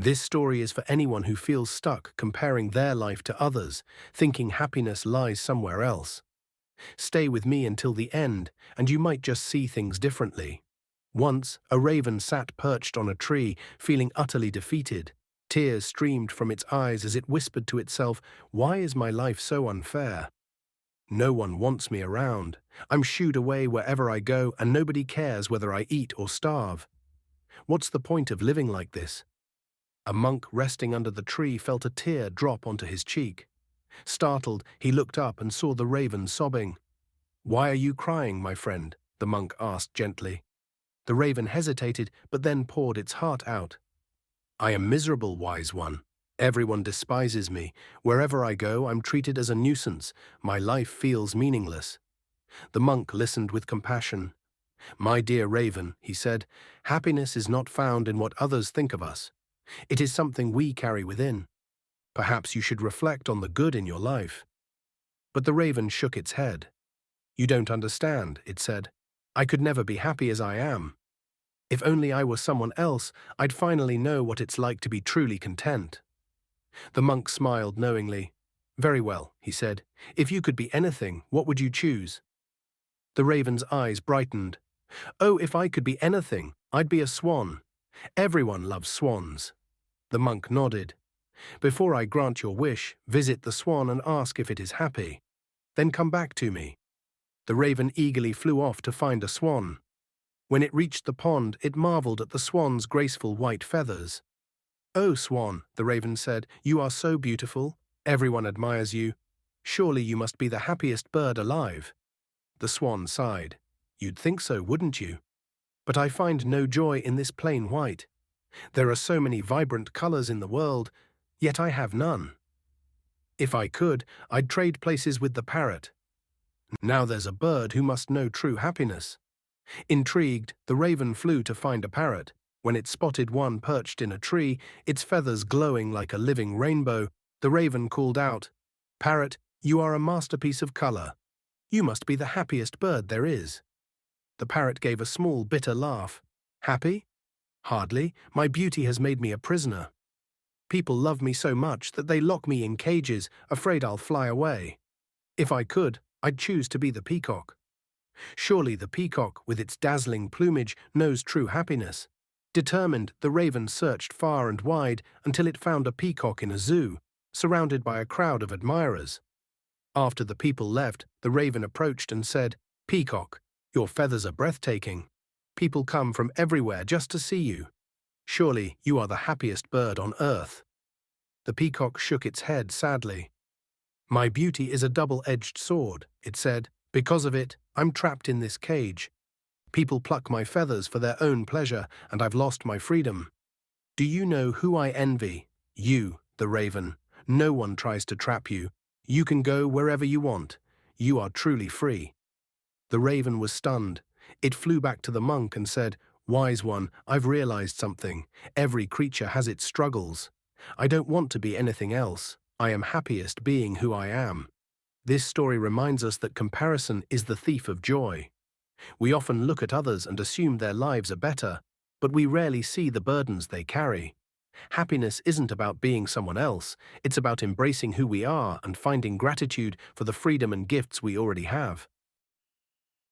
This story is for anyone who feels stuck comparing their life to others, thinking happiness lies somewhere else. Stay with me until the end, and you might just see things differently. Once, a raven sat perched on a tree, feeling utterly defeated. Tears streamed from its eyes as it whispered to itself, "Why is my life so unfair? No one wants me around. I'm shooed away wherever I go, and nobody cares whether I eat or starve. What's the point of living like this?" A monk resting under the tree felt a tear drop onto his cheek. Startled, he looked up and saw the raven sobbing. "Why are you crying, my friend?" the monk asked gently. The raven hesitated, but then poured its heart out. "I am miserable, wise one. Everyone despises me. Wherever I go, I'm treated as a nuisance. My life feels meaningless." The monk listened with compassion. "My dear raven," he said, "happiness is not found in what others think of us. It is something we carry within. Perhaps you should reflect on the good in your life." But the raven shook its head. "You don't understand," it said. "I could never be happy as I am. If only I were someone else, I'd finally know what it's like to be truly content." The monk smiled knowingly. "Very well," he said. "If you could be anything, what would you choose?" The raven's eyes brightened. "Oh, if I could be anything, I'd be a swan. Everyone loves swans." The monk nodded. "Before I grant your wish, visit the swan and ask if it is happy. Then come back to me." The raven eagerly flew off to find a swan. When it reached the pond, it marveled at the swan's graceful white feathers. "Oh, swan," the raven said, "you are so beautiful. Everyone admires you. Surely you must be the happiest bird alive." The swan sighed. "You'd think so, wouldn't you? But I find no joy in this plain white. There are so many vibrant colors in the world, yet I have none. If I could, I'd trade places with the parrot. Now there's a bird who must know true happiness." Intrigued, the raven flew to find a parrot. When it spotted one perched in a tree, its feathers glowing like a living rainbow, the raven called out, "Parrot, you are a masterpiece of color. You must be the happiest bird there is." The parrot gave a small, bitter laugh. "Happy? Hardly. My beauty has made me a prisoner. People love me so much that they lock me in cages, afraid I'll fly away. If I could, I'd choose to be the peacock. Surely the peacock, with its dazzling plumage, knows true happiness." Determined, the raven searched far and wide until it found a peacock in a zoo, surrounded by a crowd of admirers. After the people left, the raven approached and said, "Peacock, your feathers are breathtaking. People come from everywhere just to see you. Surely you are the happiest bird on earth." The peacock shook its head sadly. "My beauty is a double-edged sword," it said. "Because of it, I'm trapped in this cage. People pluck my feathers for their own pleasure, and I've lost my freedom. Do you know who I envy? You, the raven. No one tries to trap you. You can go wherever you want. You are truly free." The raven was stunned. It flew back to the monk and said, "Wise one, I've realized something. Every creature has its struggles. I don't want to be anything else. I am happiest being who I am." This story reminds us that comparison is the thief of joy. We often look at others and assume their lives are better, but we rarely see the burdens they carry. Happiness isn't about being someone else, it's about embracing who we are and finding gratitude for the freedom and gifts we already have.